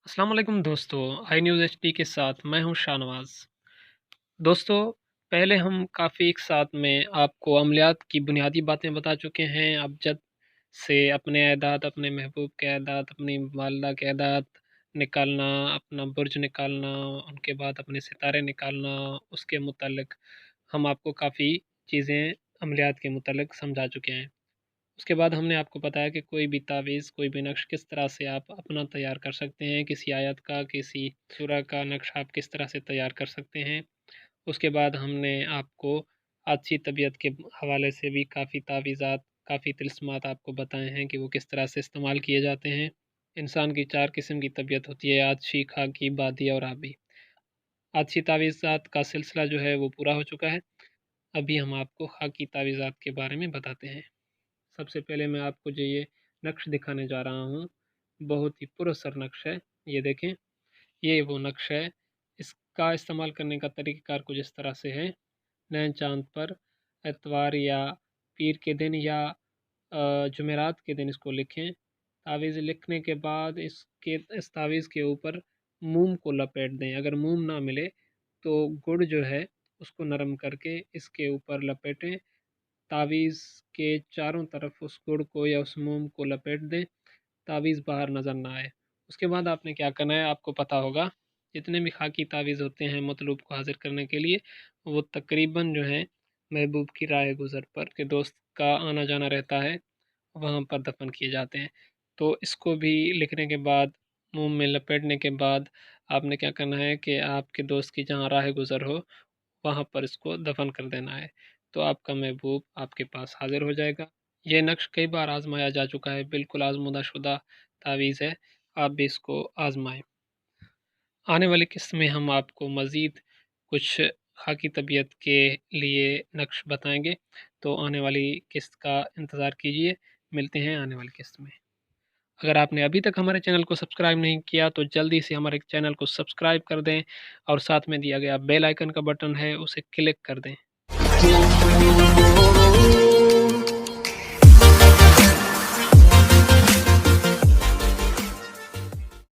अस्सलाम वालेकुम दोस्तों, आई न्यूज़ एचडी के साथ मैं हूं शाहनवाज। दोस्तों, पहले हम काफ़ी एक साथ में आपको अमलियात की बुनियादी बातें बता चुके हैं। अबजद से अपने अदाद, अपने महबूब के अदाद, अपनी वालदा के अदाद निकालना, अपना बुर्ज निकालना, उनके बाद अपने सितारे निकालना, उसके मुतालिक हम आपको काफ़ी चीज़ें अमलियात के मुतालिक समझा चुके हैं। उसके बाद हमने आपको बताया कि कोई भी तावीज़, कोई भी नक्श किस तरह से आप अपना तैयार कर सकते हैं, किसी आयत का, किसी सूरा का नक्शा आप किस तरह से तैयार कर सकते हैं। उसके बाद हमने आपको अच्छी तबीयत के हवाले से भी काफ़ी तावीज़ात, काफ़ी तिल्स्मात आपको बताए हैं कि वो किस तरह से इस्तेमाल किए जाते हैं। इंसान की 4 किस्म की तबीयत होती है: आछी, खाकी, बादी और आबी। आछी तावीज़ात का सिलसिला जो है वो पूरा हो चुका है। अभी हम आपको खाकी तावीज़ात के बारे में बताते हैं। सबसे पहले मैं आपको जो ये नक्श दिखाने जा रहा हूँ, बहुत ही पुरअसर नक्श है। ये देखें, ये वो नक्श है। इसका इस्तेमाल करने का तरीक़ाकार कुछ इस तरह से है। नए चाँद पर एतवार या पीर के दिन या जुमेरात के दिन इसको लिखें। तावीज़ लिखने के बाद इस तावीज़ के ऊपर मोम को लपेट दें। अगर मोम ना मिले तो गुड़ जो है उसको नरम करके इसके ऊपर लपेटें। तावीज़ के चारों तरफ उस गुड़ को या उस मोम को लपेट दें, तावीज़ बाहर नज़र ना आए। उसके बाद आपने क्या करना है, आपको पता होगा जितने भी खाकी तावीज़ होते हैं मतलूब को हासिल करने के लिए, वो तकरीबन जो है महबूब की राह गुज़र पर के दोस्त का आना जाना रहता है, वहाँ पर दफन किए जाते हैं। तो इसको भी लिखने के बाद, मुंह में लपेटने के बाद आपने क्या करना है कि आपके दोस्त की जहाँ राह गुज़र हो वहाँ पर इसको दफन कर देना है। तो आपका महबूब आपके पास हाजिर हो जाएगा। ये नक्श कई बार आजमाया जा चुका है, बिल्कुल आजमुदा शुदा तावीज़ है। आप भी इसको आजमाएं। आने वाली किस्त में हम आपको मज़ीद कुछ खाकी तबीयत के लिए नक्श बताएंगे, तो आने वाली किस्त का इंतज़ार कीजिए। मिलते हैं आने वाली किस्त में। अगर आपने अभी तक हमारे चैनल को सब्सक्राइब नहीं किया तो जल्दी से हमारे चैनल को सब्सक्राइब कर दें और साथ में दिया गया बेल आइकन का बटन है उसे क्लिक कर दें।